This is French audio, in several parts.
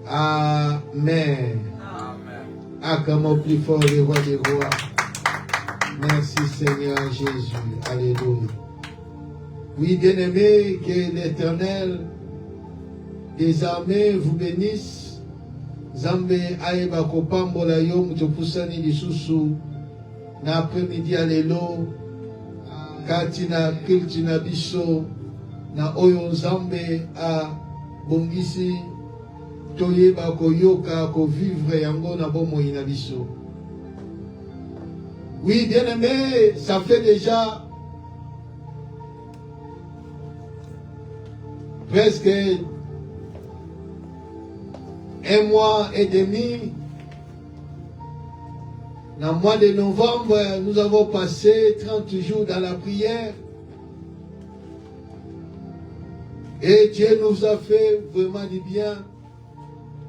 Amen. Acclamons plus fort les rois des rois. Merci Seigneur Jésus. Alléluia. Oui, bien-aimés, que l'Éternel des armées vous bénisse. Zambe aeba kopambola yo mutopusani lisusu na après-midi alelo kati na kilti na biso na oyo Nzambe a bongisi toyeba koyoka vivre yango na bomoi na biso. Oui, bien-aimé, ça fait déjà presque un mois et demi. Dans le mois de novembre, nous avons passé 30 jours dans la prière. Et Dieu nous a fait vraiment du bien.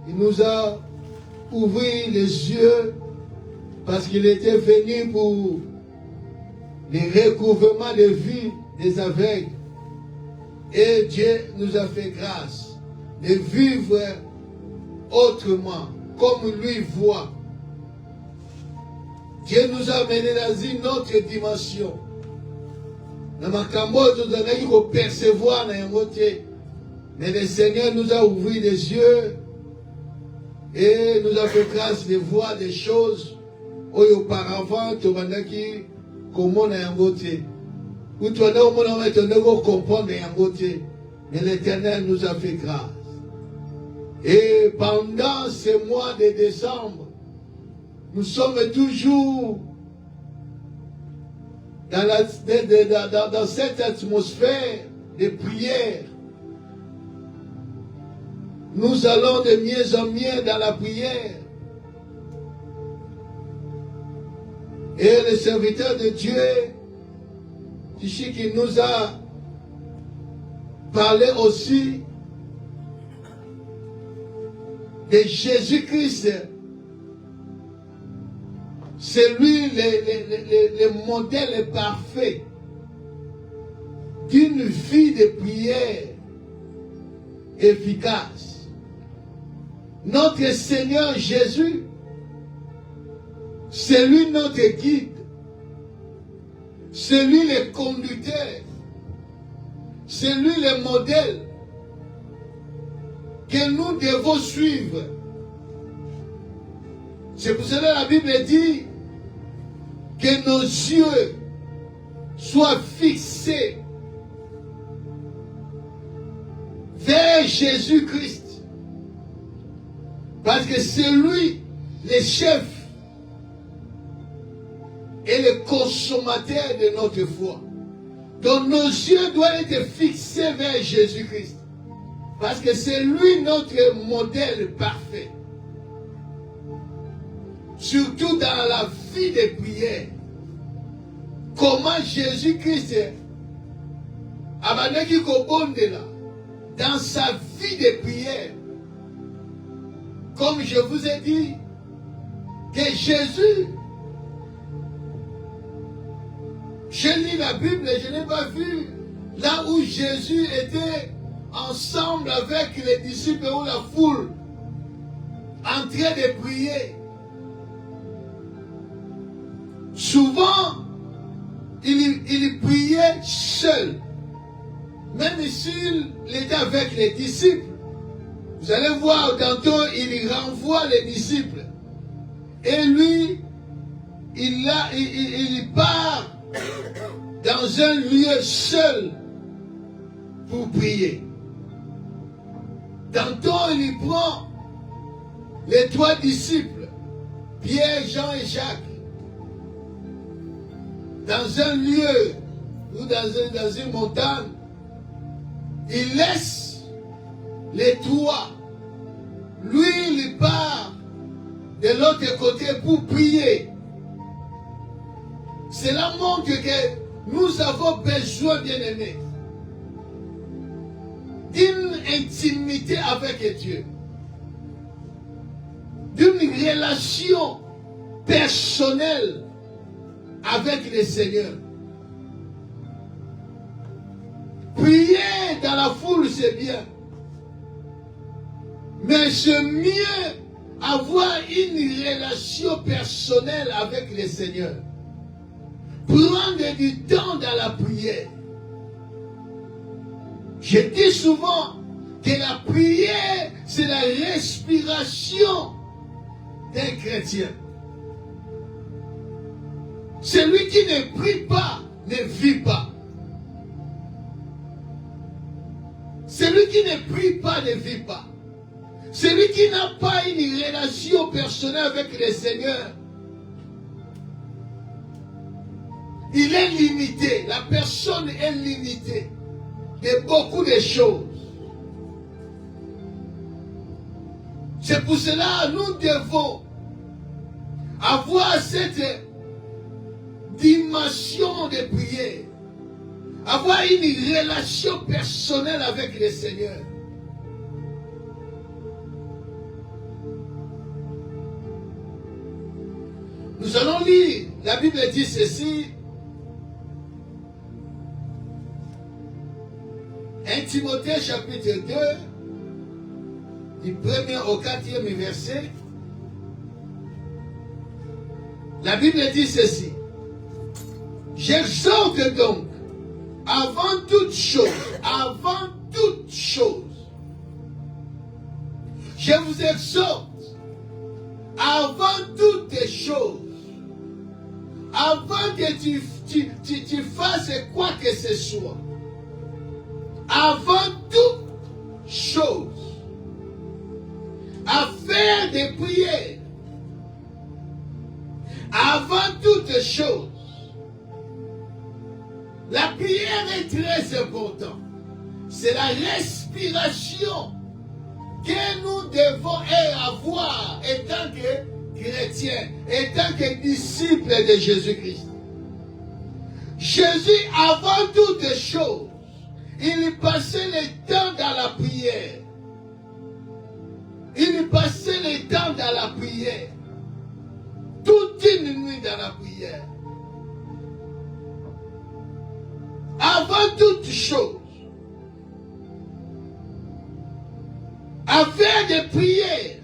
Il nous a ouvert les yeux parce qu'il était venu pour le recouvrement de vue des aveugles. Et Dieu nous a fait grâce de vivre autrement, comme lui voit. Dieu nous a menés dans une autre dimension. Mais le Seigneur nous a ouvert les yeux et nous a fait grâce de voir des choses où auparavant, comment mais l'Éternel nous a fait grâce. Et pendant ce mois de décembre, nous sommes toujours dans cette atmosphère de prière. Nous allons de mieux en mieux dans la prière. Et le serviteur de Dieu, qui nous a parlé aussi de Jésus-Christ. C'est lui le modèle parfait d'une vie de prière efficace. Notre Seigneur Jésus, c'est lui notre guide. C'est lui le conducteur. C'est lui le modèle que nous devons suivre. C'est pour cela que la Bible dit que nos yeux soient fixés vers Jésus-Christ. Parce que c'est lui le chef et le consommateur de notre foi. Donc nos yeux doivent être fixés vers Jésus-Christ. Parce que c'est lui notre modèle parfait. Surtout dans la vie de prière. Comment Jésus-Christ dans sa vie de prière. Comme je vous ai dit, que Jésus, je lis la Bible et je n'ai pas vu là où Jésus était ensemble avec les disciples ou la foule en train de prier. Souvent, il priait seul. Même s'il était avec les disciples. Vous allez voir, tantôt, il renvoie les disciples. Et lui, il part dans un lieu seul pour prier. Tantôt, il prend les 3 disciples, Pierre, Jean et Jacques, dans un lieu ou dans une montagne. Il laisse les 3. Lui, il part de l'autre côté pour prier. Cela montre que nous avons besoin, bien-aimés, d'une intimité avec Dieu, d'une relation personnelle avec le Seigneur. Prier dans la foule, c'est bien. Mais c'est mieux avoir une relation personnelle avec le Seigneur. Prendre du temps dans la prière. Je dis souvent que la prière, c'est la respiration d'un chrétien. Celui qui ne prie pas ne vit pas. Celui qui ne prie pas ne vit pas. Celui qui n'a pas une relation personnelle avec le Seigneur, il est limité. La personne est limitée de beaucoup de choses. C'est pour cela que nous devons avoir cette dimension de prière. Avoir une relation personnelle avec le Seigneur. Nous allons lire, la Bible dit ceci. 1 Timothée chapitre 2, du 1er au 4e verset. La Bible dit ceci. J'exhorte donc, avant toute chose, je vous exhorte, avant toutes choses, avant que tu fasses quoi que ce soit, avant toute chose, à faire des prières, avant toute chose. La prière est très importante. C'est la respiration que nous devons avoir étant que chrétiens, étant que disciples de Jésus-Christ. Jésus, avant toute chose, il passait le temps dans la prière. Il passait le temps dans la prière. Toute une nuit dans la prière. Avant toute chose, à faire des prières,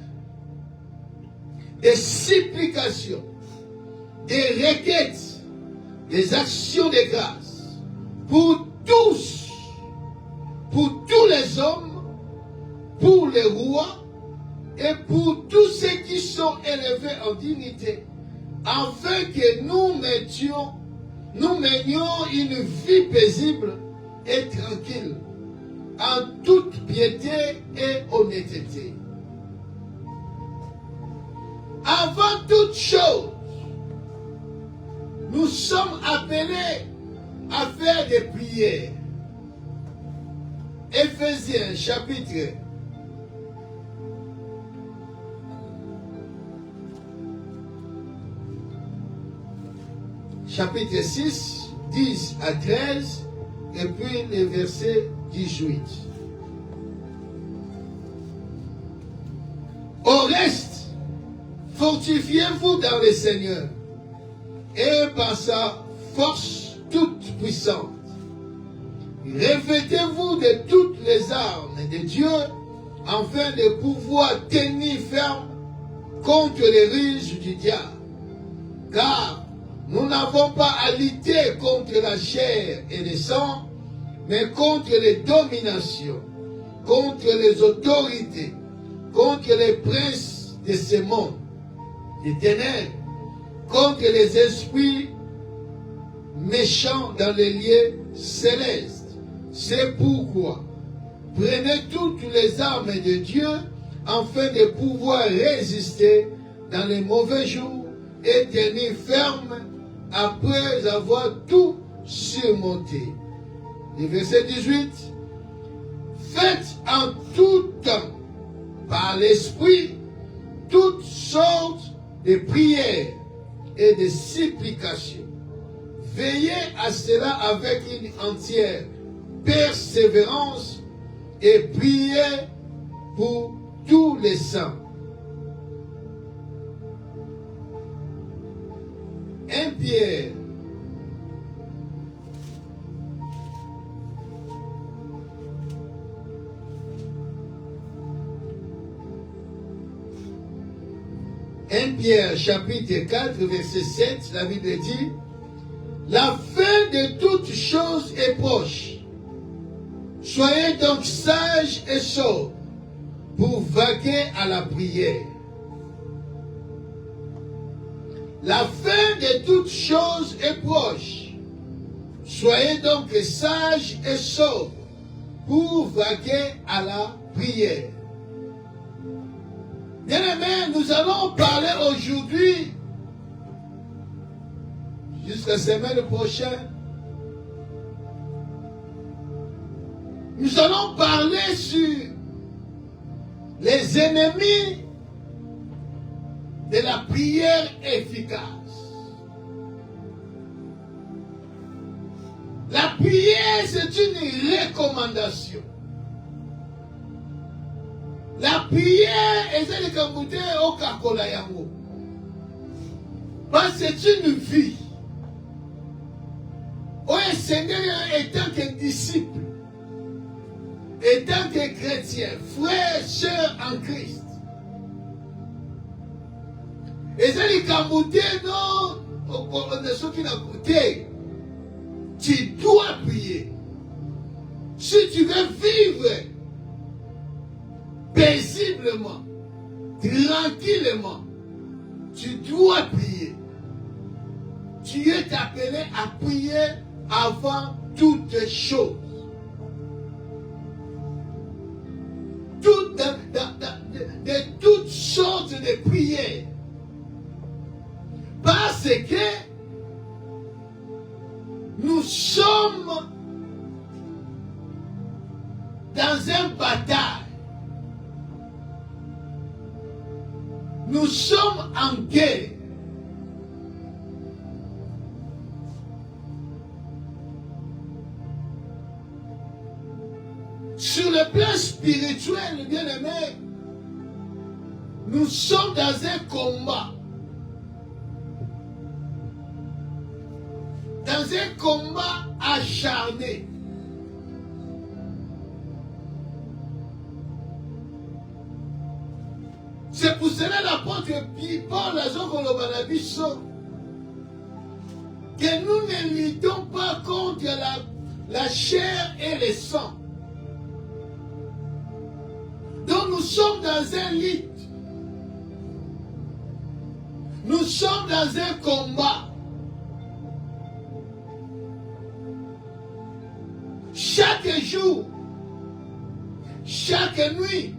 des supplications, des requêtes, des actions de grâce, pour tous les hommes, pour les rois et pour tous ceux qui sont élevés en dignité, afin que nous menions une vie paisible et tranquille, en toute piété et honnêteté. Avant toute chose, nous sommes appelés à faire des prières. Éphésiens chapitre 6, 10 à 13, et puis le verset 18. Au reste, fortifiez-vous dans le Seigneur et par sa force toute puissante. Revêtez-vous de toutes les armes de Dieu afin de pouvoir tenir ferme contre les ruses du diable. Car nous n'avons pas à lutter contre la chair et le sang, mais contre les dominations, contre les autorités, contre les princes de ce monde, des ténèbres, contre les esprits méchants dans les lieux célestes. C'est pourquoi prenez toutes les armes de Dieu afin de pouvoir résister dans les mauvais jours et tenir ferme après avoir tout surmonté. Le verset 18. Faites en tout temps, par l'Esprit, toutes sortes de prières et de supplications. Veillez à cela avec une entière persévérance et priez pour tous les saints. 1 Pierre 1 Pierre chapitre 4 verset 7, la Bible dit, la fin de toutes choses est proche. Soyez donc sages et sobres pour vaquer à la prière. La fin de toutes choses est proche. Soyez donc sages et sobres pour vaquer à la prière. Bien-aimés, nous allons parler aujourd'hui, jusqu'à la semaine prochaine, nous allons parler sur les ennemis de la prière efficace. La prière, c'est une recommandation. La prière est celle que vous dites au Kakola Yango. Parce que c'est une vie. Oui, Seigneur, étant que disciple, étant que chrétien, frère, sœur en Christ. Et ça, les Kamouté, non, ceux qui n'ont goûté, tu dois prier. Si tu veux vivre paisiblement, tranquillement, tu dois prier. Tu es appelé à prier avant toutes choses. De toutes sortes de prières. Parce que nous sommes dans un bataille. Nous sommes en guerre. Sur le plan spirituel, bien-aimé, nous sommes dans un combat. Dans un combat acharné. C'est pour cela l'apôtre Paul a dit que nous ne luttons pas contre la chair et le sang. Donc nous sommes dans un lutte. Nous sommes dans un combat. Chaque jour, chaque nuit,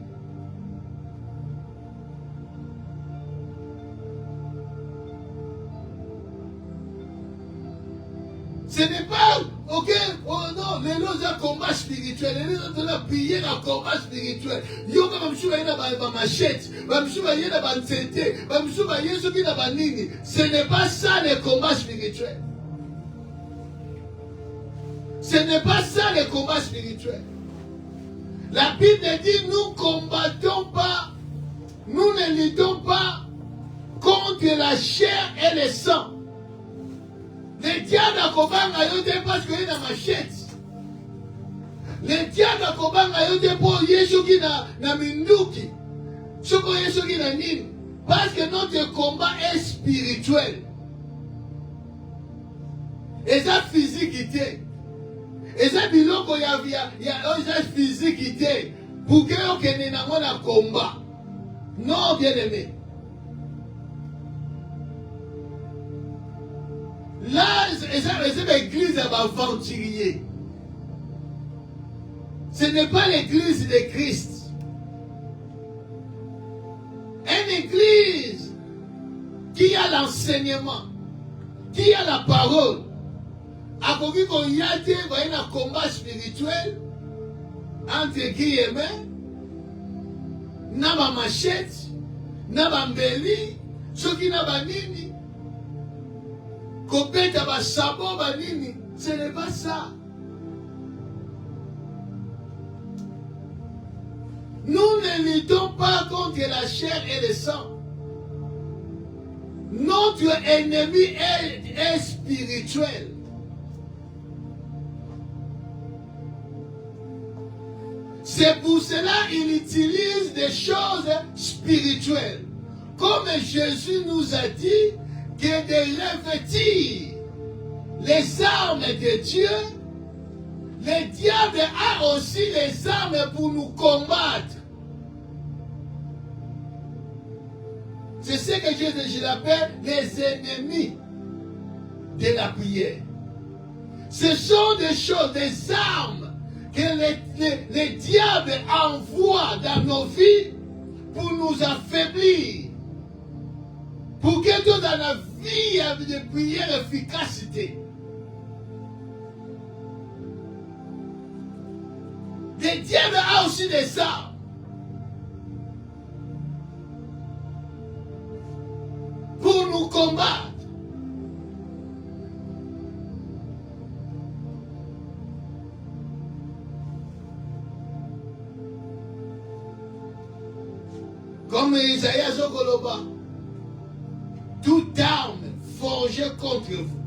ce n'est pas, ok, oh non, les gens ont un combat spirituel, les gens ont prié un combat spirituel. Ils ont une machette, ce n'est pas ça le combat spirituel. Ce n'est pas ça le combat spirituel. La Bible dit, nous ne combattons pas, nous ne luttons pas contre la chair et le sang. Les diables à Kobanga yote parce qu'il y a une machette. Les diables à Kobanga yote pour Yeshuki na minduki. Soko Yeshuki na nini. Parce que notre combat est spirituel. Et ça physique. Et ça biloko ya physique. Pour que vous n'ayez pas de combat. Non, bien aimé. Là, c'est l'église aventurier. Ce n'est pas l'église de Christ. Une église qui a l'enseignement, qui a la parole. A beaucoup qu'on y a été, il y a un combat spirituel entre guillemets, n'a pas machette, n'a pas mbeli, ceux qui n'a pas nini. Ce n'est pas ça. Nous ne luttons pas contre la chair et le sang. Notre ennemi est spirituel. C'est pour cela qu'il utilise des choses spirituelles comme Jésus nous a dit que de revêtir les armes de Dieu, le diable a aussi les armes pour nous combattre. C'est ce que je l'appelle les ennemis de la prière. Ce sont des choses, des armes que le diable envoie dans nos vies pour nous affaiblir. Pour que dans la vie de prière efficacité. Le diable a aussi des armes. Pour nous combattre. Comme Isaïe Zokoloba, toute arme forgée contre vous,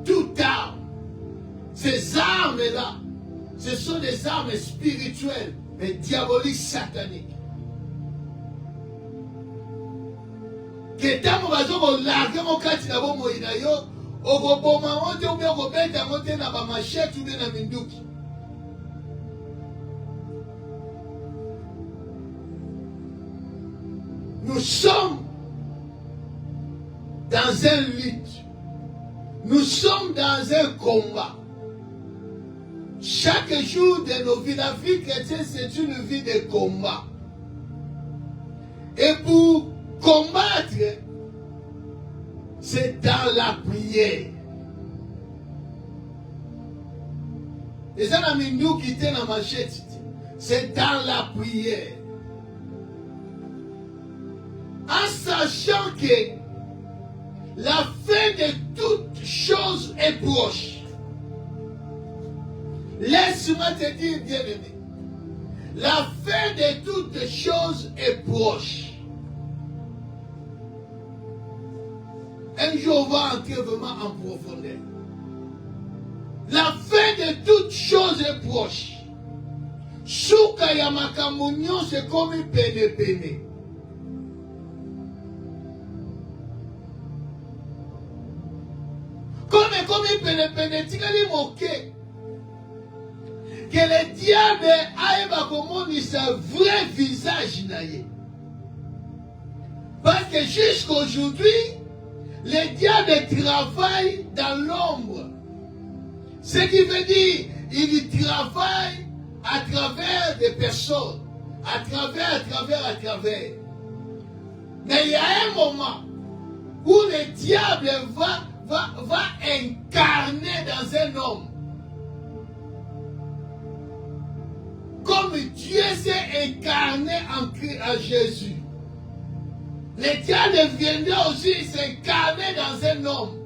toute arme, ces armes-là, ce sont des armes spirituelles, mais diaboliques, sataniques. Que tant que larguer mon kati na bo moina yo, okoboma monte ou bien okobeta monte na ba machette ou bien na minduki. Nous sommes dans un lutte. Nous sommes dans un combat. Chaque jour de nos vies, la vie chrétienne, c'est une vie de combat. Et pour combattre, c'est dans la prière. Et ça, la minou qui était dans ma machette, c'est dans la prière. En sachant que la fin de toutes choses est proche. Laisse-moi te dire, bien-aimé, la fin de toutes choses est proche. Un jour, on va entrer vraiment en profondeur. La fin de toutes choses est proche. Souka ya makamunyo, c'est comme une pene. Comme une pene, tikali moke. Que le diable aille comme sa vrai visage naïe. Parce que jusqu'à aujourd'hui, le diable travaille dans l'ombre. Ce qui veut dire, il travaille à travers des personnes. À travers. Mais il y a un moment où le diable va incarner dans un homme. Comme Dieu s'est incarné en Jésus. Le diable viendra aussi s'incarner dans un homme.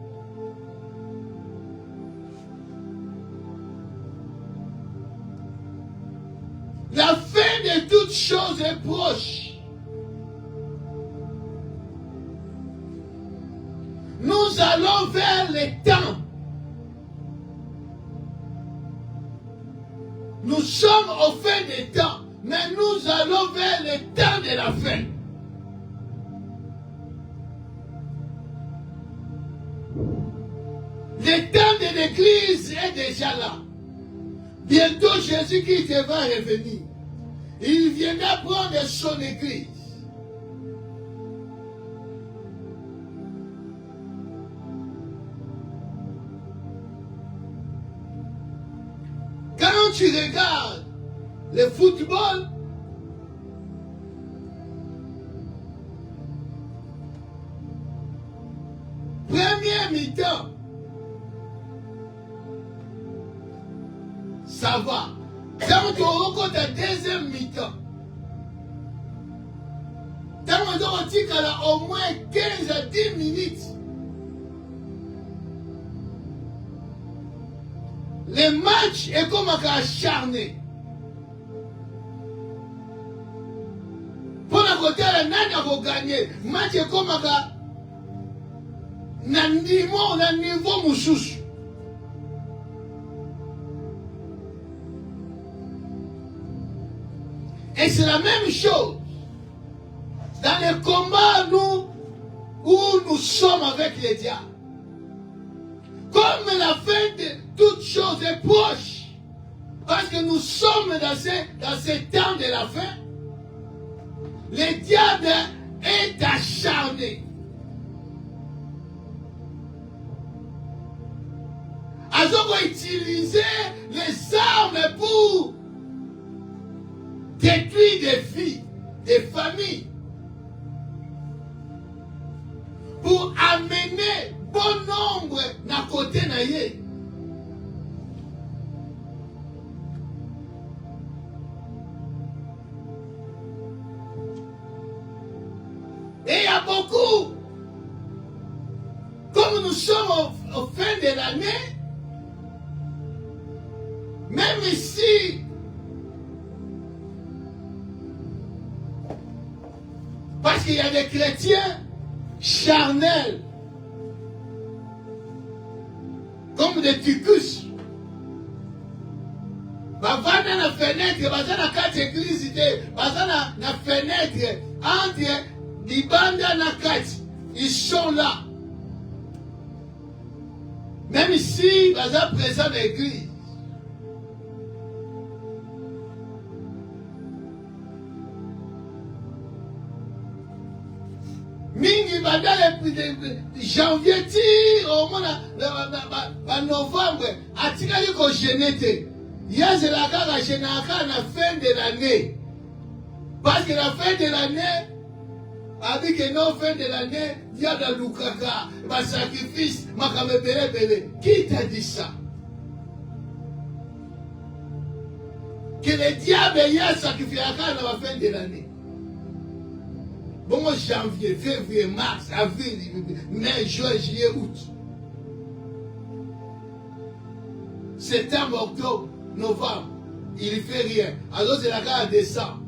La fin de toutes choses est proche. Nous allons vers le temps. Nous sommes au fin des temps, mais nous allons vers le temps de la fin. Le temps de l'église est déjà là. Bientôt Jésus-Christ va revenir. Il viendra prendre son église. Quand tu regardes le football, première mi-temps, ça va. Quand tu rencontres la deuxième mi-temps, quand tu rencontres au moins 15 à 10 minutes, le match est comme acharné. Pour la côté, il a gagné. Le match est comme un niveau moussous. Et c'est la même chose dans les combats où nous sommes avec les diables. Comme la fin de toutes choses est proche, parce que nous sommes dans ces temps de la fin, le diable est acharné. Ils ont utilisé les armes pour détruire des vies, des familles, pour amener bon nombre d'un côté naïe. Et il y a beaucoup, comme nous sommes au fin de l'année, même ici, parce qu'il y a des chrétiens charnels, comme des tucus. Bavana dans la fenêtre, bavana dans quatre églises, bavana dans la fenêtre, entre Libanda et quatre, ils sont là. Même ici, bavana présent dans l'église. Mingi badale janvier ti au moins en novembre atikali ko genete yaze la kaka genaka na fin de l'année parce que la fin de l'année avec que non fin de l'année il y a de lukaka ba sacrifice makame bele qui t'a dit ça que le diable y a sacrifié à la fin de l'année. Bon, janvier, février, mars, avril, mai, juin, juillet, août. Septembre, octobre, novembre, il ne fait rien. Alors c'est la gare décembre.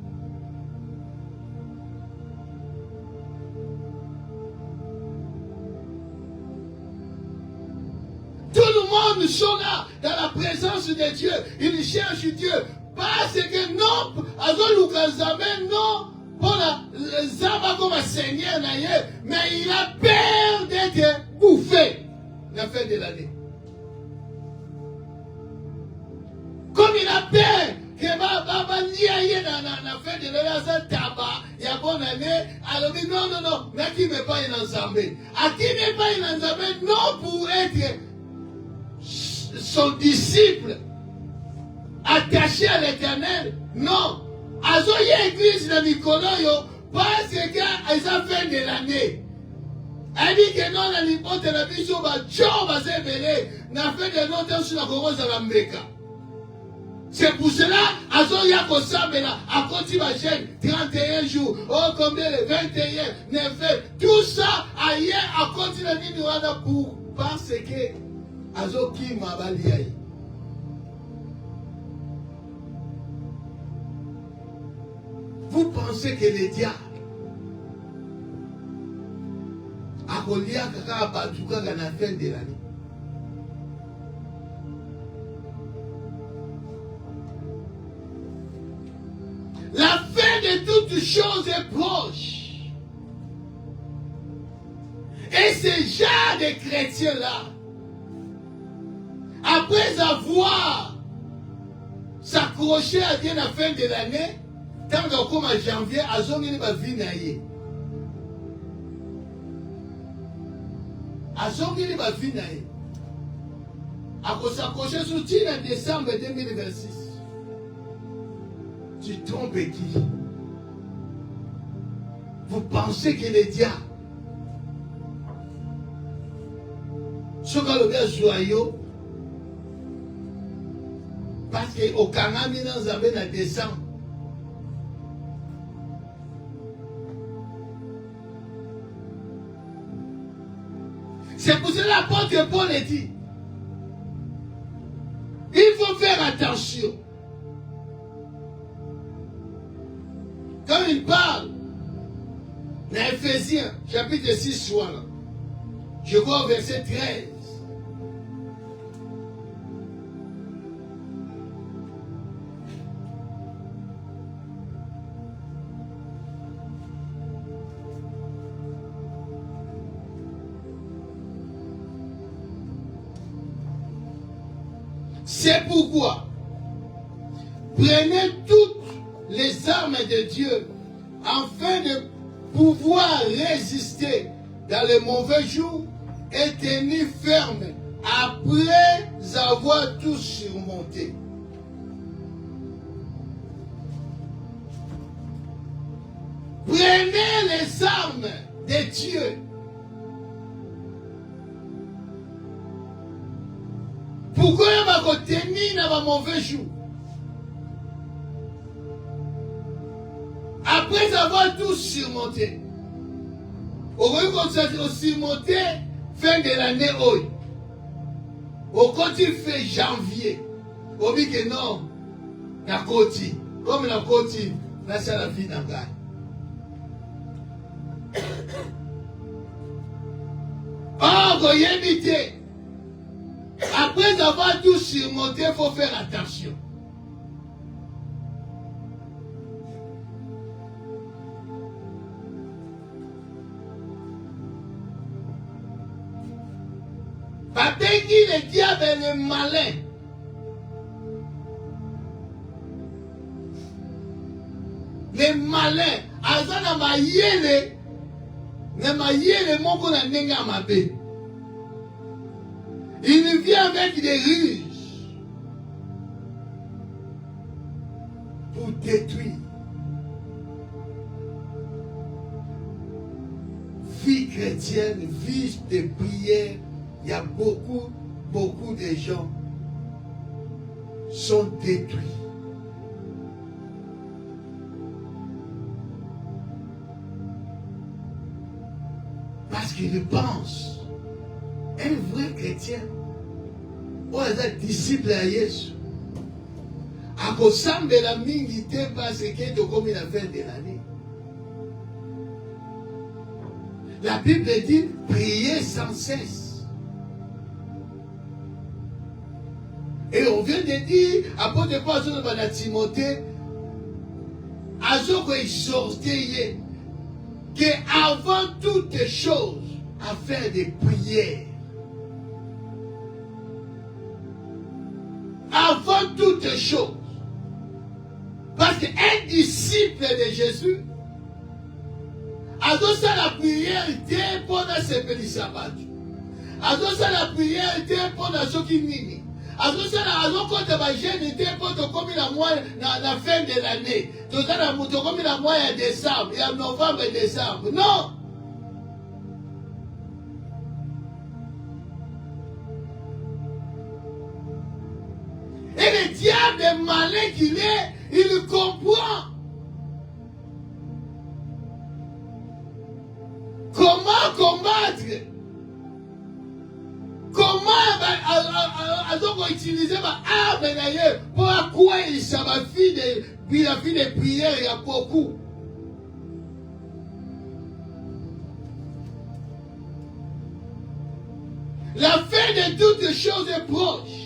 Tout le monde sont là, dans la présence de Dieu. Ils cherchent Dieu. Parce que non, non, pour les hommes comme un Seigneur, mais il a peur d'être bouffé la fin de l'année. Comme il a peur que la fin de l'année, tabac, il y a bonne année, alors il dit non, mais qui n'est pas un ensemble. À qui n'est pas un ensemble, non pour être son disciple, attaché à l'Éternel, non. Azoye église de Mikoloyo parce que à fin de l'année. Elle dit que non, la lipote de la biso va Joe va se mêler. N'a fait de l'autre sur la corosse à l'Amérique. C'est pour cela, Azoya Kosabela, à côté de la chaîne, 31 jours, oh combien les 21, 9, tout ça, ailleurs, à côté de la Niniwada pour, parce que Azoki Mabaliaï. Vous pensez que les diables a relié à la fin de l'année? La fin de toutes choses est proche. Et ces gens de chrétiens-là, après avoir s'accroché à Dieu à la fin de l'année, tant que comme en janvier, à zongi va vinailler. À zongi va vinailler. À cause s'accrocher sur en décembre 2026. Tu trompes qui? Vous pensez que les diables, ce qu'on le bien joyeux, parce qu'au Canada, nous avons en décembre. C'est pour cela que l'apôtre Paul dit, il faut faire attention. Quand il parle, dans Ephésiens, chapitre 6, je vois au verset 13. C'est pourquoi, prenez toutes les armes de Dieu afin de pouvoir résister dans les mauvais jours et tenir ferme après avoir tout surmonté. Prenez les armes de Dieu pourquoi il va tenir dans les mauvais jours. Après avoir tout surmonté, on va surmonter fin de l'année. Quand il fait janvier, on dit que non, la côte, comme la côte, là c'est la vie d'un gars. Or, vous évitez. Après avoir tout surmonté, il faut faire attention. Parce que le diable est malin. Le malin, azana mayele, ne mayele moko na nenga mabe. Il vient avec des ruses pour détruire. Vie chrétienne, vie de prière, il y a beaucoup de gens sont détruits. Parce qu'ils pensent. Un vrai chrétien, ou un disciple à Jésus, à cause de la milité parce qu'il est comme la fin de l'année. La Bible dit priez sans cesse. Et on vient de dire, apôtre Paul à Timothée, à ce qu'on exhortait, qu'avant toutes choses, à faire des prières. Avant toutes choses. Parce qu'un disciple de Jésus, a donné la prière était pour se faire sabbat. A donné la prière était pour ceux qui nini. A donné la jeune était pour comme la fin de l'année. Tout ça comme la mois de décembre, il y a novembre et décembre. Non. Et le diable malin qu'il est, il comprend. Comment combattre? Comment utiliser ma arme pour quoi il s'en va faire des prières, il y a beaucoup. La fin de toutes choses est proche.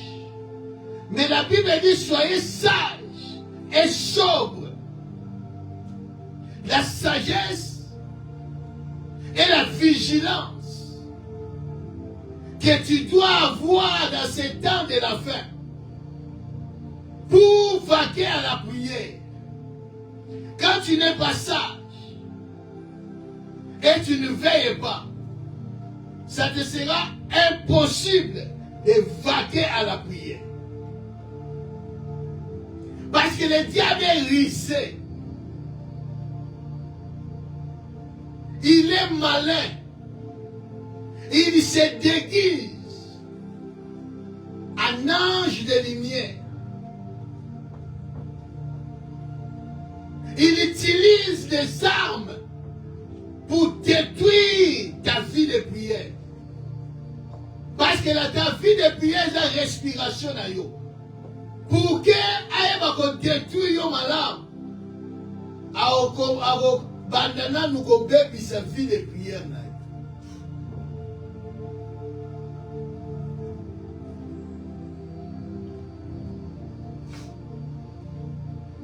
Mais la Bible dit soyez sages et sobres. La sagesse et la vigilance que tu dois avoir dans ces temps de la fin pour vaquer à la prière. Quand tu n'es pas sage et tu ne veilles pas, ça te sera impossible de vaquer à la prière. Parce que le diable est risé. Il est malin. Il se déguise en ange de lumière. Il utilise des armes pour détruire ta vie de prière. Parce que ta vie de prière est la respiration à yo. Pour que aille détruire yo malam, a bandana nous kobebi sa vie de prière na.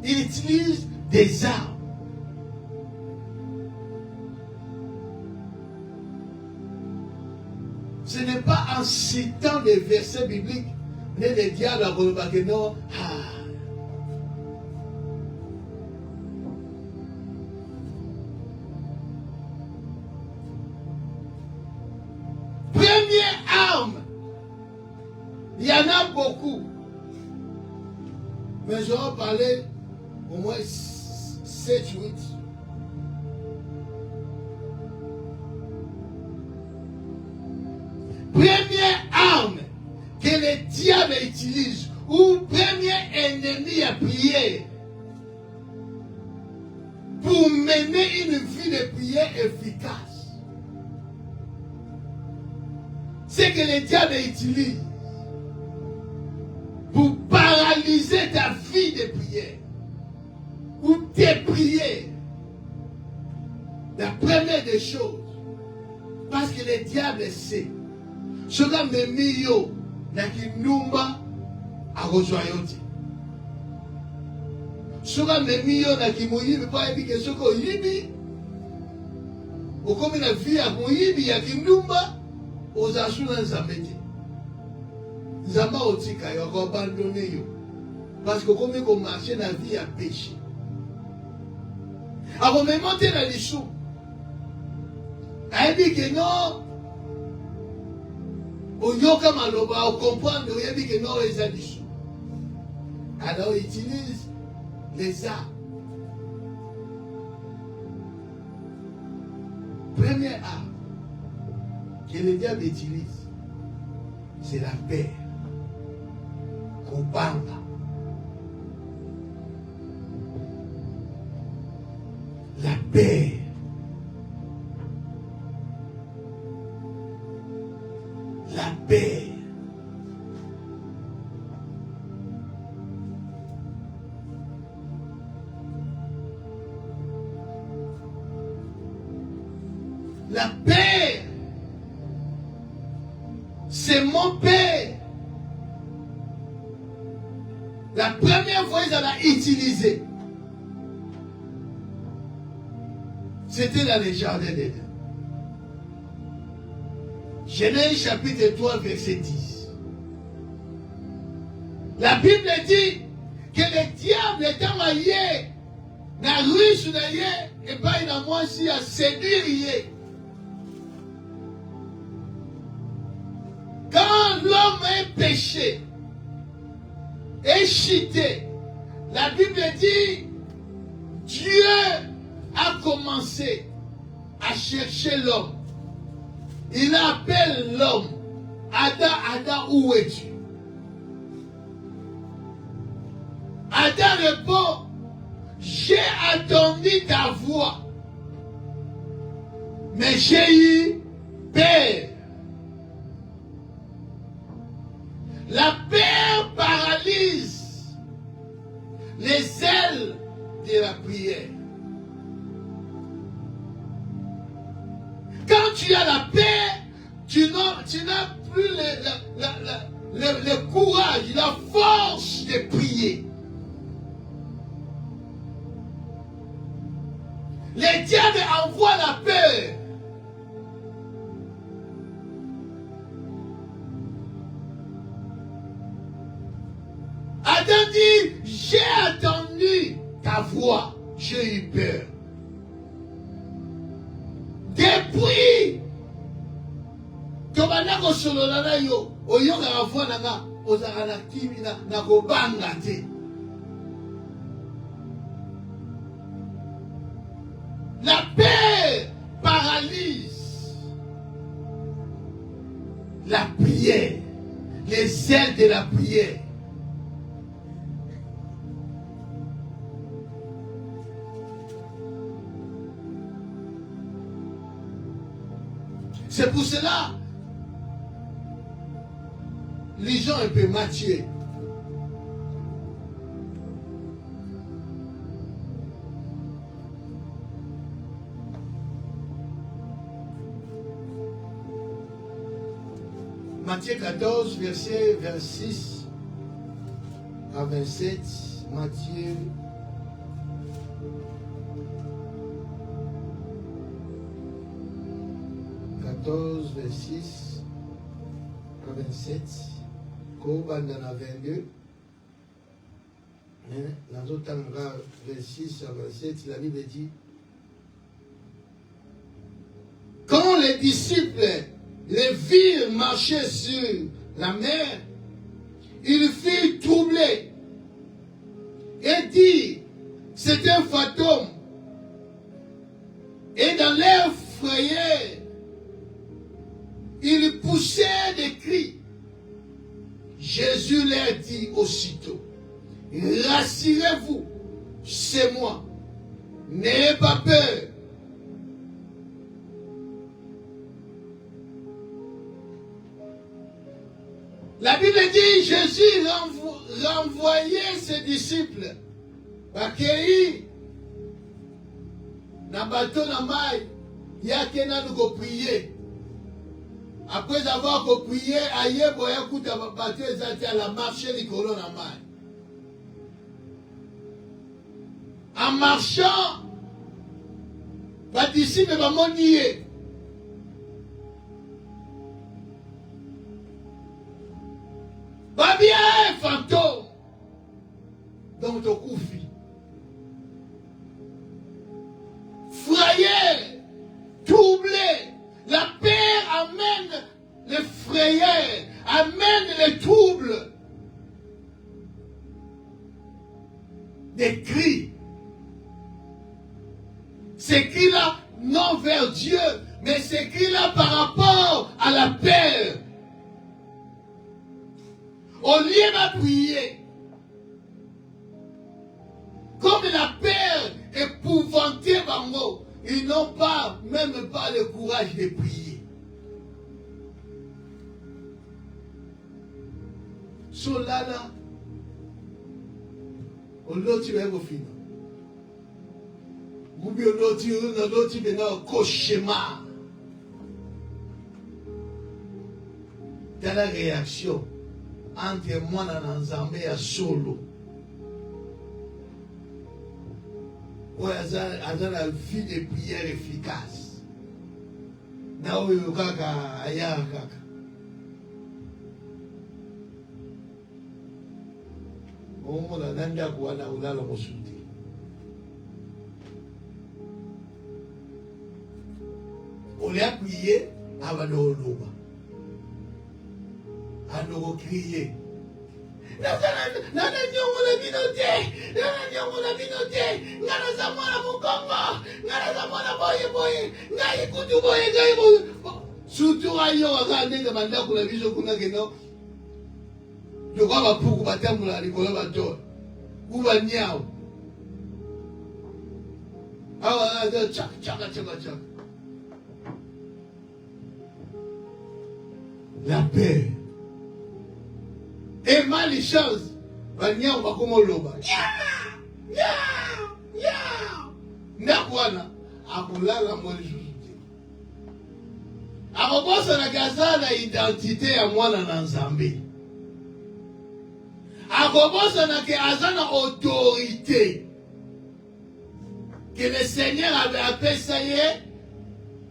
Il utilise des armes. Ce n'est pas en citant des versets bibliques Mais le diable a dit non. Première arme. Il y en a beaucoup. Mais je vais parler au moins 7, 8. Première arme que le diable utilise, ou premier ennemi à prier, pour mener une vie de prière efficace, c'est que le diable utilise pour paralyser ta vie de prière ou tes prières. La première des choses, parce que le diable sait, ce gars me mis yo na kinumba a rejoindre. Ce gars me mis yo na kimuyibi pas ebi que ce ko yibi. Au comme la vie à muyibi ya kinumba aux asuna nzamete. Nzamba otika yo ko abandonner yo. Parce que comme on marche na vie à péché. Avant de monter dans les choux. Elle dit que non. Au yoka maloba, au comprendre, il dit que non, les a dit. Alors il utilise les armes. Première arme que le diable utilise, c'est la paix. Kobanga. La paix. La paix. La paix. C'est mon Père. La première fois qu'ils l'ont utilisé, c'était dans le jardin d'Éden. Genèse chapitre 3, verset 10. La Bible dit que le diable est maillé dans la rue et pas il moi aussi à séduire. Quand l'homme est péché, est chité, la Bible dit Dieu a commencé à chercher l'homme. Il appelle l'homme. Adam, Adam, où es-tu? Adam répond, j'ai entendu ta voix, mais j'ai eu peur. La peur paralyse les ailes de la prière. Quand tu as la paix, tu n'as plus le courage, la force de prier. Le diable envoie la peur. Adam dit, j'ai entendu ta voix, j'ai eu peur. Depuis tobanda kosolola na yo oyokaka voix nanga ozalaka na kimi na kobanga te. La peur paralyse la prière, les ailes de la prière. C'est pour cela les gens un peu matures. Matthieu 14, verset 26 à 27. Matthieu 14, verset 6 à 27. Kobanda na 22. Dans l'autre temps, 26 à 27, la Bible dit: quand les disciples les virent marcher sur la mer, ils furent troublés et dirent: c'est un fantôme. Et dans leur frayeur, ils poussèrent des cris. Jésus leur dit aussitôt: rassurez-vous, c'est moi, n'ayez pas peur. La Bible dit: Jésus renvoyait ses disciples accueillis dans le bateau de maille. Il y a quelqu'un qui a prié. Après avoir prié, ailleurs, il y a un bateau qui a marché les colonnes en maille. En marchant, les disciples vont nier. Pas bien un fantôme dans ton koufi. Frayeur, troublé, la peur amène les frayeurs, amène les troubles. Des cris. Ces cris-là, non vers Dieu, mais ces cris-là par rapport à la peur. Au lieu de prier, comme la peur épouvantait Bango, ils n'ont pas, même pas le courage de prier. Solana, au loti va au final. Goubi au loti va au cauchemar. Dans la réaction entre moi et Nzambe à solo. Oui, elle a une vie de prière efficace. Naoui Kaka, Aya Kaka. Au moment où Nanda Kouana Oula le consulté. On l'a prié avant de l'Oba. À nous crier. Nana nyongo la binote, nana nyongo la binote, ngana zamona mukongo, ngana zamona boye, ngai kutu boye, ngai boye. Surtout ayo akande manda kula biso kuna keno. Yoko ba puku batambula likolo bato. Kuba nyao. Awa chaka. La paix. Et malchance, Banyao Bakomoloba. Nakwana, Akulala Molijouti. Akobosa na gazana identité à moi na Nzambe. Akobosa na ke azana autorité. Que le Seigneur avait appelé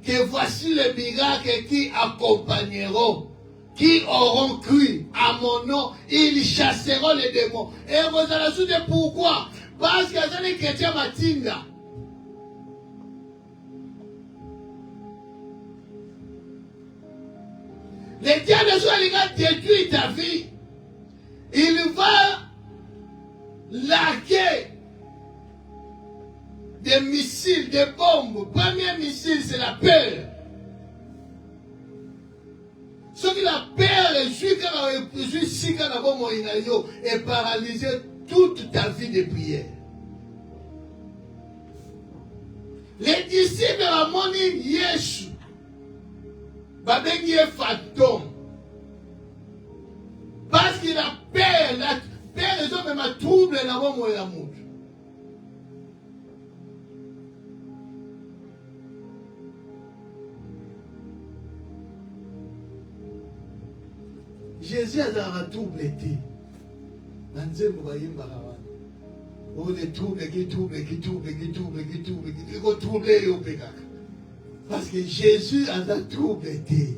que voici les miracles qui accompagneront. Qui auront cru à mon nom, ils chasseront les démons. Et vous allez se dire pourquoi? Parce que c'est les chrétiens matinda. Le diable de soi, il va détruire ta vie. Il va larguer des missiles, des bombes. Premier missile, c'est la peur. Ce qui la peur est paralysé toute ta vie de prière. Les disciples de mon Yesu, Babengi est fantôme. Parce qu'il a peur, la peur est même un trouble dans mon amour. Jésus a un trouble été. Oh, les troubles qui parce que Jésus a un trouble été.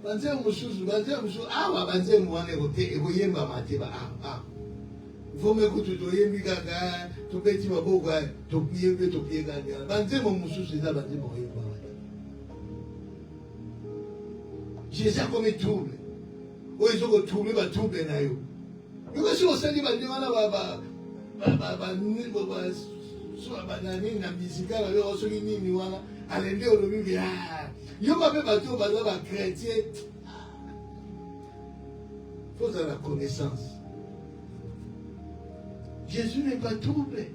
banzembo mususu awa banzembo wana ekoyemba mateba vome kutu toyembi kaka tobeti maboko topiyembe topiye kaka banzembo mususu eza banzembo oyemba mateba jésus comme trouble oyo ezokotrouble batrouble na yo yokosi osali banzembo wana banani na misika bayo soki nini wana alende olobi yo bape bato baza bachrétien faut avoir la connaissance. Jésus n'est pas troublé.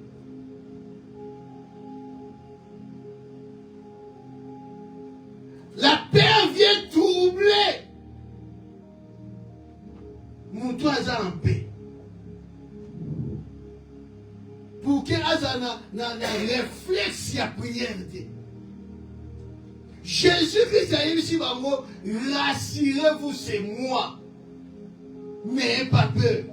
La peur vient troubler. Mon toi en paix. Pour que Azana na réflexe à prière. Jésus-Christ a dit ici, rassurez-vous, c'est moi. N'ayez pas peur.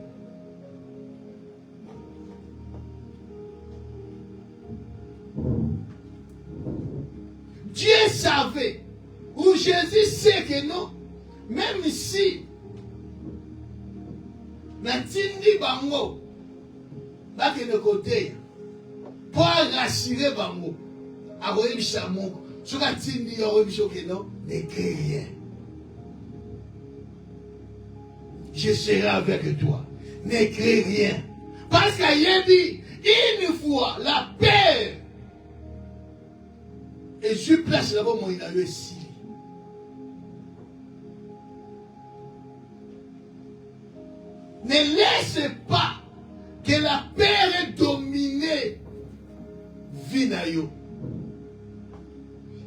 Dieu savait, ou Jésus sait que non, même si, Natindi Bango, que de côté, pour rassurer Bango, à Royem Chamon, sur la Tindi, à Royem Chamon, n'écris rien. Je serai avec toi. N'écris rien. Parce qu'il y a dit, une fois, la paix. Et je place là-bas mon inaïe Syrie. Ne laisse pas que la paix domine Vinayo.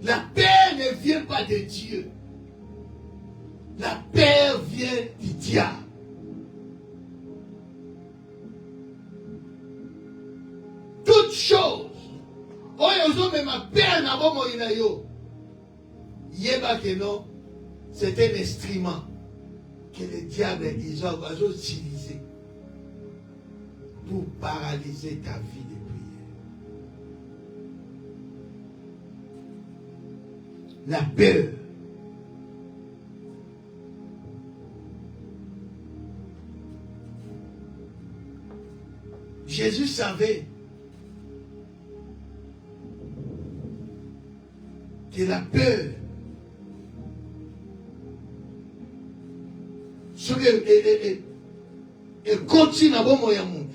La paix ne vient pas de Dieu. La paix vient du diable. Toute chose. Oh, mais ma paix n'a pas moyen yo. Yeba que non, c'est un instrument que le diable a utilisé pour paralyser ta vie de prière. La peur. Jésus savait que la peur, ce que continue à bon moyen monde,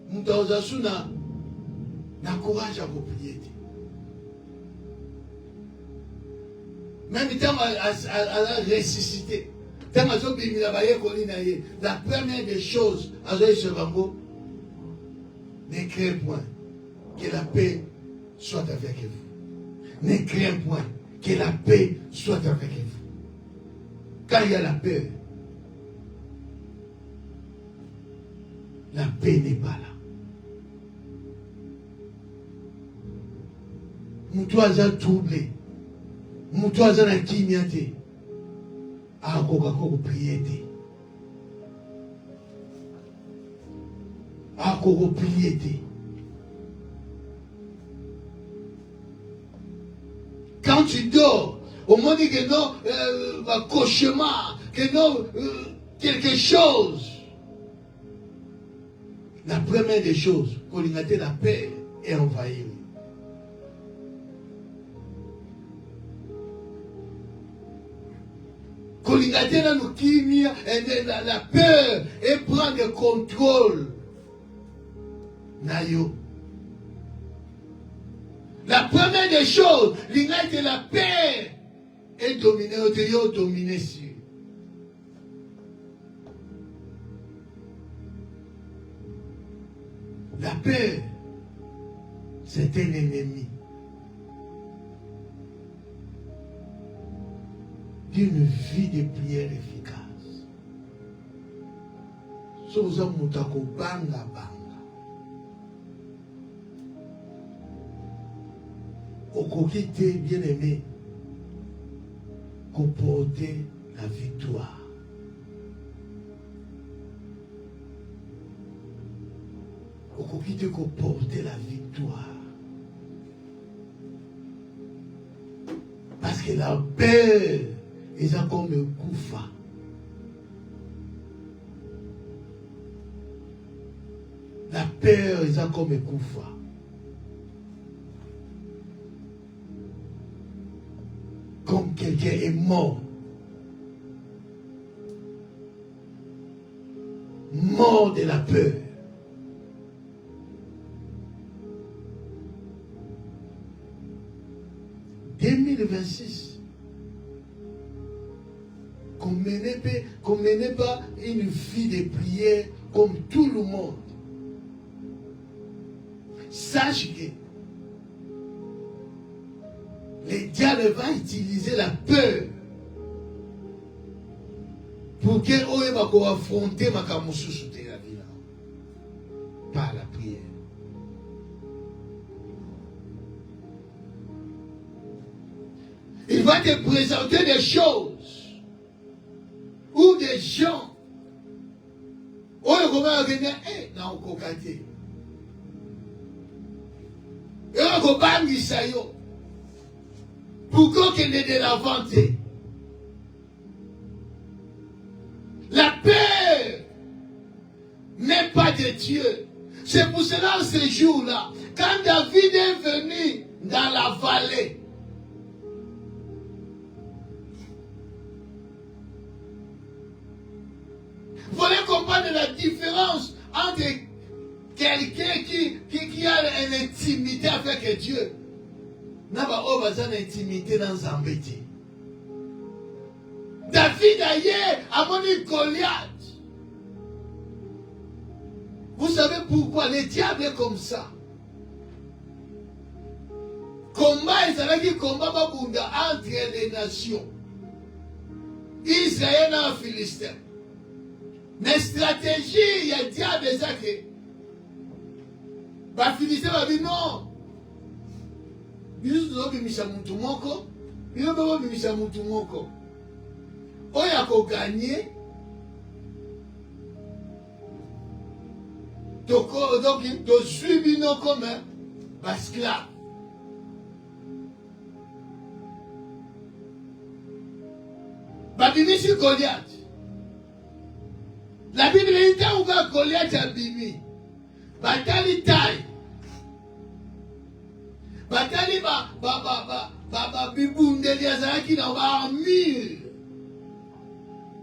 nous na courage à vous prier. Même temps à ressusciter, tant à la première des choses à ce moment, ne craignez point que la paix soit avec vous. Ne craignez point que la paix soit avec vous. Quand il y a la paix n'est pas là. Nous sommes troublés. Nous sommes en kimyate. À quoi prier. À quoi prier. Quand tu dors, au moment que non, un cauchemar, que non, quelque chose. La première des choses, pour l'inviter la paix est envahie. Quand l'inviter la peur et prend le contrôle. Nayo. La première des choses, l'inviter la paix est dominée sur. La peur, c'est un ennemi d'une vie de prière efficace. Soza mutako banga. Okokite bien aimé, comporter la victoire. Okokite comporter la victoire. Parce que la peur ils ont comme un koufa. La peur, ils ont comme un koufa. Comme quelqu'un est mort. Mort de la peur. « 2026, qu'on menait pas une vie de prière comme tout le monde. Sache que le diable va utiliser la peur pour que oye bako affronter makamususu te la vie là. Par la prière. Il va te présenter des choses ou des gens. Oye comment venir na okokate. Et ko bangisa yo. Pourquoi qu'elle est de la vente? La peur n'est pas de Dieu. C'est pour cela, ce jour-là, quand David est venu dans la vallée, vous voulez comprendre la différence entre quelqu'un qui a une intimité avec Dieu. Naba obaza une intimité dans Zambéti. David ailleurs a moni Goliath. Vous savez pourquoi le diable est comme ça? Combat, il combat babunda entre les nations. Israël et Philistin. Mais stratégie, il y a le diable ça que. Bah Philistin va dire non. Biso tozobimisa mutu moko, bino bobimisa mutu moko. Oyo akoganye, donc tozwi bino comme basclave. Babimisi Goliath. La Bible dit que Goliath a bimi. Batali taille. Batali bibundeli azalaki na armure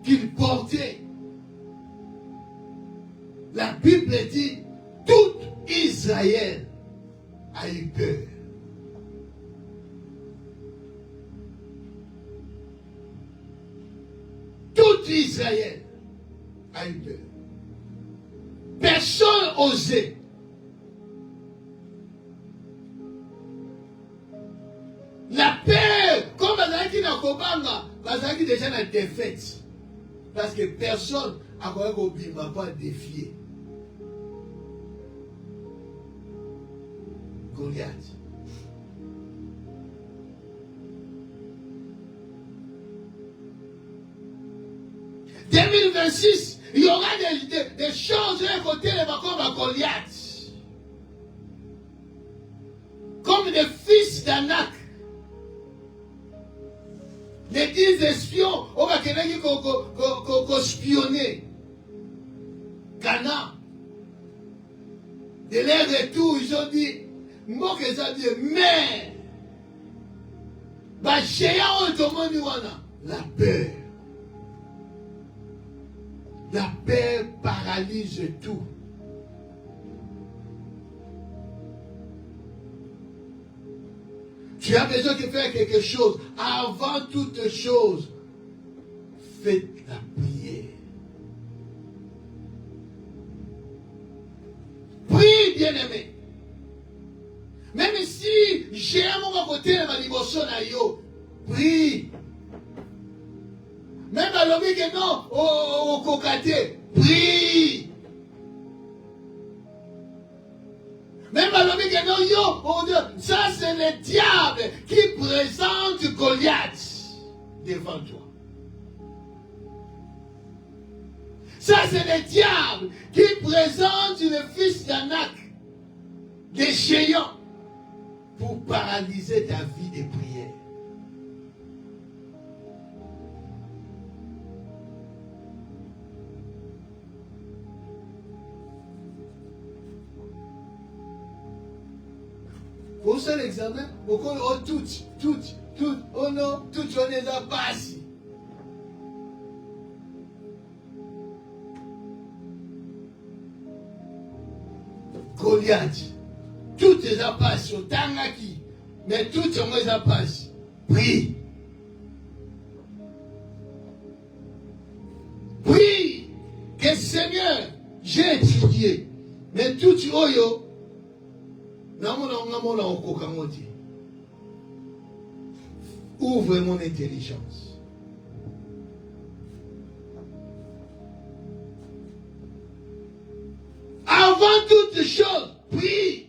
qu'il portait. La Bible dit tout Israël a eu peur. Tout Israël a eu peur. Personne n'osait. La peur, comme Bazaki n'a Kobanga, Bazaki déjà n'a défaite. Parce que personne n'a pas défié Goliath. En 2026, il y aura des choses à côté de Goliath. Comme des fils d'Anak. Les 10 espions, on va espionner. Cana. De leur retour, ils ont dit, moi que ça dit, mais, la peur. La peur paralyse tout. Tu as besoin de faire quelque chose. Avant toute chose, faites la prière. Prie, bien-aimé. Même si j'ai à mon côté ma dévotion à yo, prie. Même à l'homme que non, au cocaté, prie. Même à l'homme que non, yo, ça c'est le diable qui présente Goliath devant toi. Ça c'est le diable qui présente le fils d'Anak, des géants, pour paralyser ta vie de prière. Pour ça l'examen, oh tout, oh non, tout on les a passé. Goliath, tout les a passé, Tangaki, mais tout on les a passé. Prie. Prie que Seigneur, j'ai étudié, mais tout oyo. Ouvre mon intelligence. Avant toute chose, prie.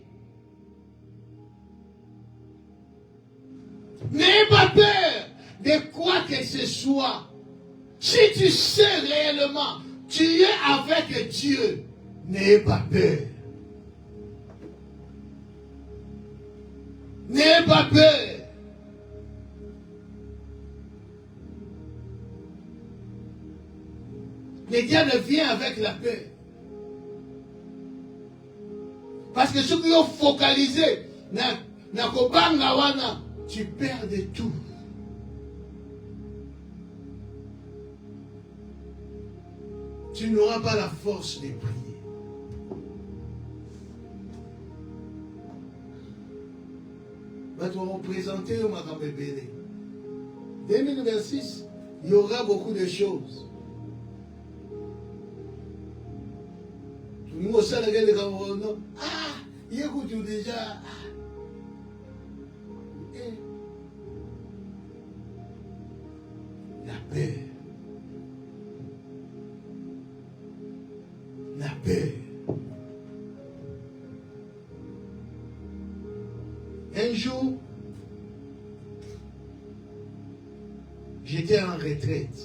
N'aie pas peur de quoi que ce soit. Si tu sais réellement, tu es avec Dieu, n'aie pas peur. N'aie pas peur. Le diable vient avec la peur. Parce que ceux qui ont focalisé, tu perds de tout. Tu n'auras pas la force de prier. Va te représenter au Makambébélé. 2026, il y aura beaucoup de choses. Tout le monde sait que il écoute déjà. La paix. La paix. Un jour, j'étais en retraite.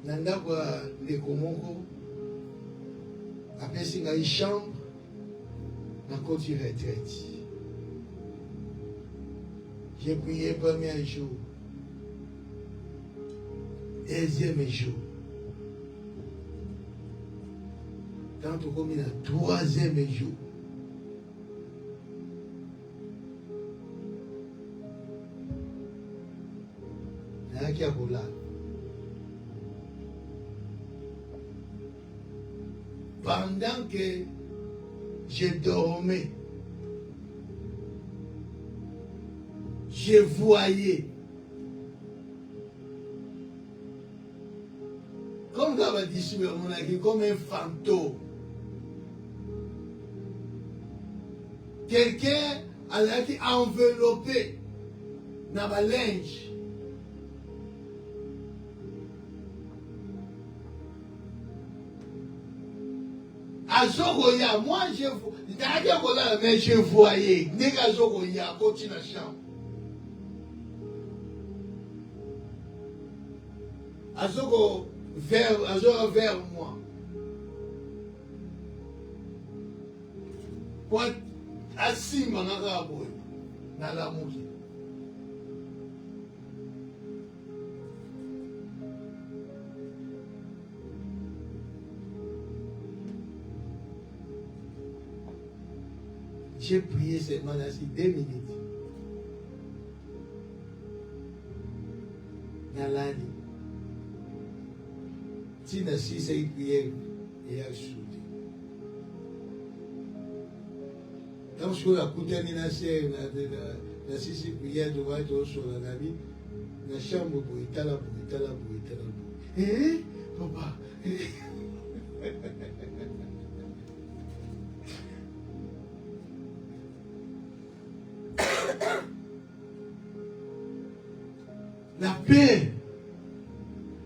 Nandakwa Lekomoko, après c'est une chambre, dans la retraite. J'ai prié le premier jour, deuxième jour. Quand on a le troisième jour, il y a pendant que je dormais, je voyais comme comme un fantôme. Quelqu'un a été enveloppé dans ma linge. Azogoya, moi je voyais. Nega Zogoya, continue la chambre. Azogo vers moi. Pour assis dans la mouille. J'ai prié seulement assis 2 minutes. Nalani. Si Nassi c'est une prière et a soudé. Quand je suis à côté de Nassi c'est prière de voir sur la vie, la chambre pour étaler. Eh, papa. La paix.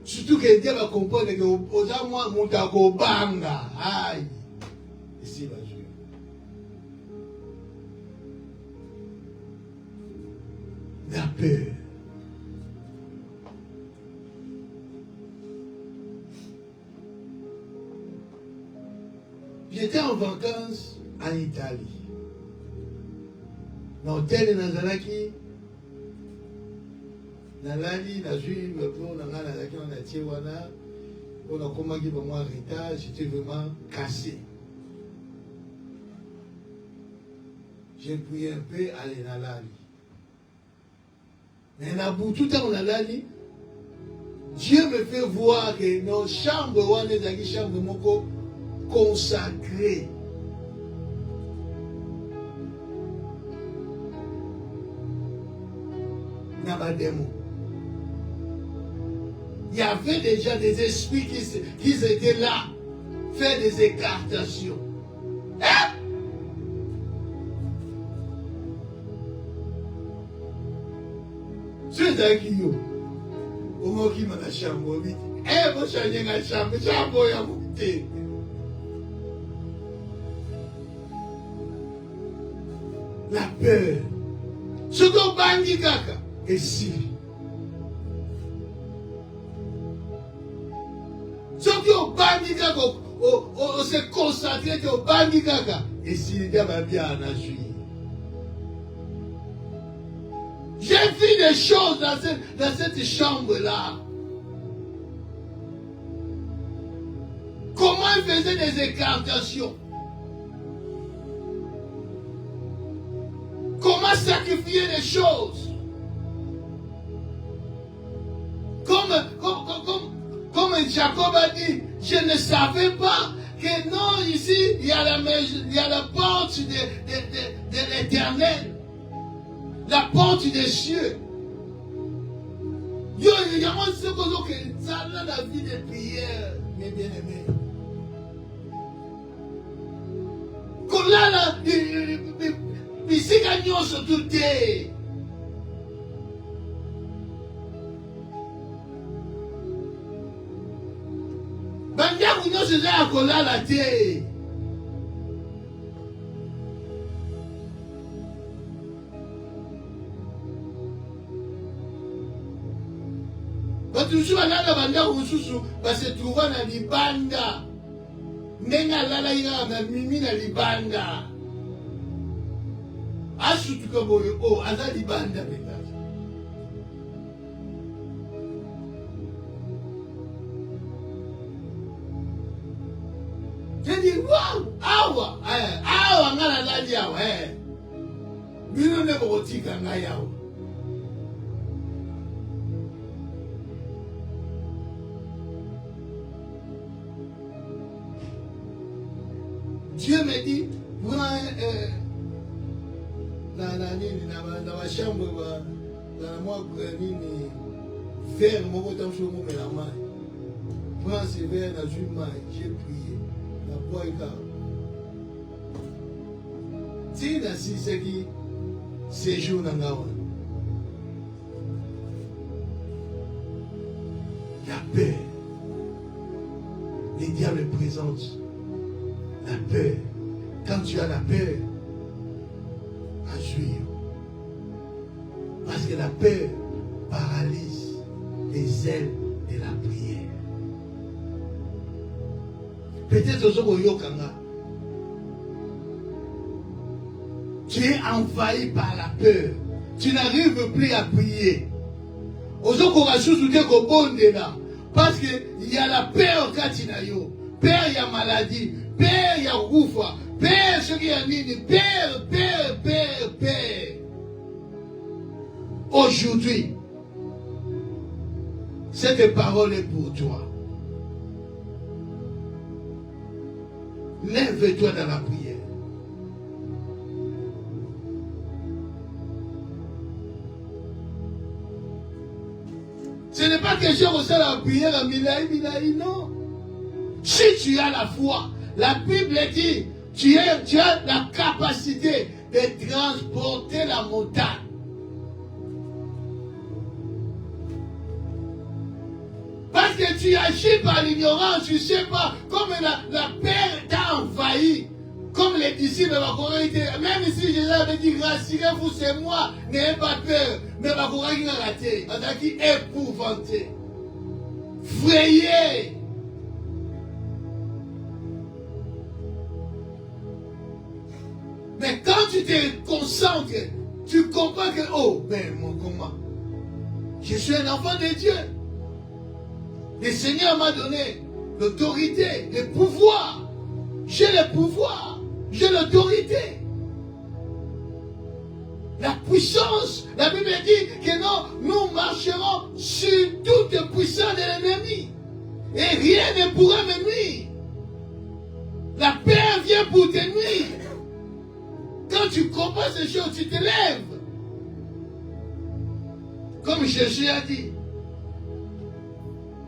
Surtout que Dieu va comprendre que aux moi mon banga. Aïe. Ici va jouer. La paix. J'étais en vacances en Italie. Dans l'hôtel de Nazaraki. Nalali, na jui, me pour, na ngana, na ki, on a tié wana. On a commencé vraiment en retard, j'étais vraiment cassé. J'ai prié un peu, allez, dans la lit. Mais tout le temps, on a la lit. Dieu me fait voir que nos chambres, on est dans les chambres consacrées. Nabademo. Il y avait déjà des esprits qui étaient là, faire des écartations. Hein? C'est ça qui est. Au moment qui m'a la chambre, vite. Eh, moi, j'ai la chambre, chambre, il y a monté. La peur. Ce qu'on bangi kaka. Et si. Ce qu'on bangi kaka, on s'est concentré sur bangi kaka. Et si, il y a bien à nager. J'ai vu des choses dans cette chambre-là. Comment ils faisaient des écartations. Comment sacrifier des choses. Comme Jacob a dit, je ne savais pas que non, ici, il y a la porte de l'Éternel. La porte des cieux. Il y a ça dans la vie de prière, mes bien-aimés. Quand là, ici, gagnons sur tout le Bandia, vous n'avez pas à coller la terre. Toujours à banda ususu se trouve na libanda nenga lala ira na mimi na libanda asutu ko boyo o aza libanda beta jadi wow awa ngala lali awa bino ne botika ngayawa. Dieu me dit, prends dans ma chambre, dans moi, verre, mon temps sur mon la main. Prends ce verre dans une main, j'ai prié. La bois est calme. Si la si c'est qui séjour dans la paix. Les diables présentent. La peur. Quand tu as la peur, agis. Parce que la peur paralyse les ailes de la prière. Peut-être au Yokanga, tu es envahi par la peur. Tu n'arrives plus à prier. Parce qu'il y a la peur quand il y a yo. Peur, il y a maladie. Père, il y a Roufa. Père, ce qui a mis. Père. Aujourd'hui, cette parole est pour toi. Lève-toi dans la prière. Ce n'est pas que je reçois la prière à Milaï, non. Si tu as la foi, la Bible dit, tu as la capacité de transporter la montagne. Parce que tu agis par l'ignorance, tu ne sais pas, comme la peur t'a envahi, comme les disciples de étaient, même si Jésus avait dit, rassurez-vous, c'est moi, n'ayez pas peur, mais Bakora qui a raté, qui est épouvanté, frayé. Mais quand tu te concentres, tu comprends que, oh, mais mon comment, je suis un enfant de Dieu. Le Seigneur m'a donné l'autorité, le pouvoir. J'ai le pouvoir, j'ai l'autorité. La puissance, la Bible dit que non, nous marcherons sur toute puissance de l'ennemi. Et rien ne pourra me nuire. La peur vient pour te nuire. Quand tu comprends ces choses, tu te lèves. Comme Jésus a dit,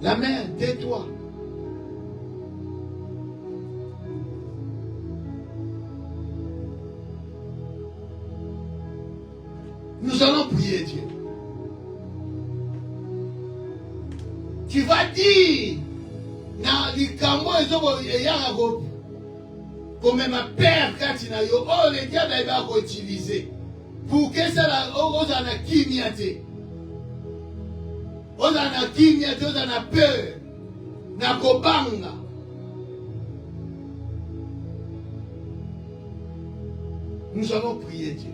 la mère, tais-toi. Nous allons prier Dieu. Tu vas dire, dans les camons, il y a un groupe. Comme ma père, quand il a eu, oh, les diables, il va utiliser. Pour que ça, on a kimiate. On a kimiate, on a peur. Na kobanga. Nous allons prier Dieu.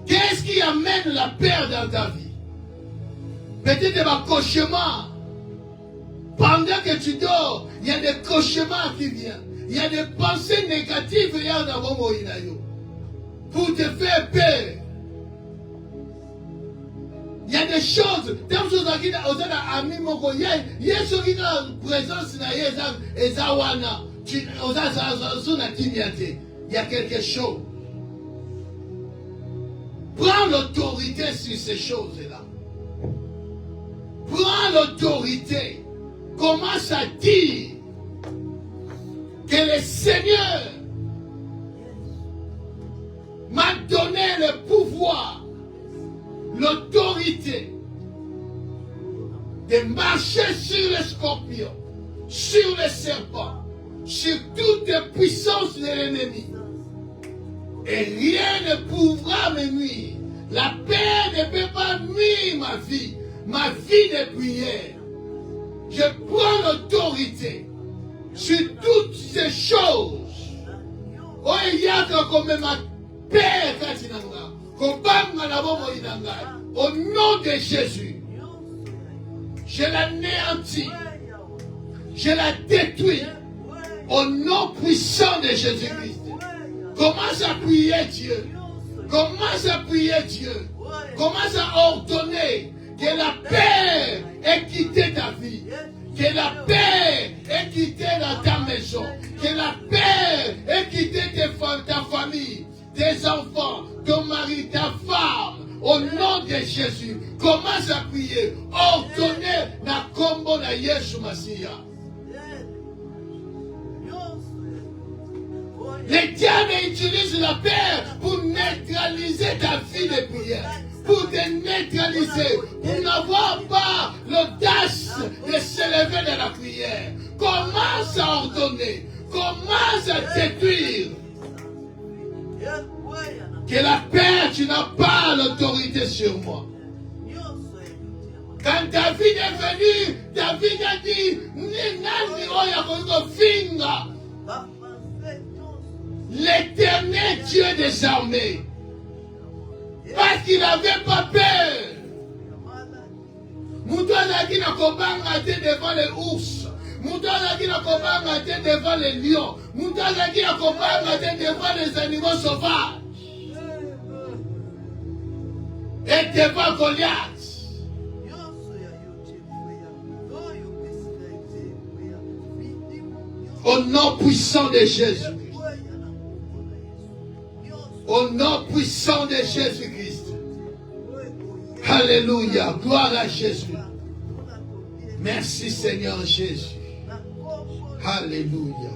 Qu'est-ce qui amène la peur dans ta vie? Peut-être des cauchemars. Pendant que tu dors, il y a des cauchemars qui viennent. Il y a des pensées négatives pour te faire peur. Il y a des choses, il y a quelque chose. Prends l'autorité sur ces choses-là. Prends l'autorité. Commence à dire que le Seigneur m'a donné le pouvoir, l'autorité de marcher sur les scorpions, sur les serpents, sur toutes les puissances de l'ennemi. Et rien ne pourra me nuire. La paix ne peut pas nuire ma vie de prière. Je prends l'autorité sur toutes ces choses. Oh, il y a comme ma paix, au nom de Jésus, je l'anéantis, je la détruis au nom puissant de Jésus-Christ. Commence à prier Dieu. Commence à prier Dieu. Commence à ordonner que la paix ait quitté ta vie. Que la paix ait quitté dans ta maison. Que la paix ait quitté ta famille, tes enfants, ton mari, ta femme. Au nom de Jésus, commence à prier. Ordonnez la combo de Yeshua Mashiach. Les diables utilisent la paix pour neutraliser ta vie de prière. Pour te neutraliser. Pour n'avoir pas l'audace de s'élever de la prière. Commence à ordonner. Commence à détruire. Que la paix, tu n'as pas l'autorité sur moi. Quand David est venu, David a dit, l'Éternel Dieu des armées. Parce qu'il n'avait pas peur. Moutouana qui n'a pas devant les ours. Moutouana qui n'a pas devant les lions. Moutouana qui n'a pas devant les animaux sauvages. Et devant Goliath. Au nom puissant de Jésus. Au nom puissant de Jésus-Christ. Alléluia. Gloire à Jésus. Merci Seigneur Jésus. Alléluia.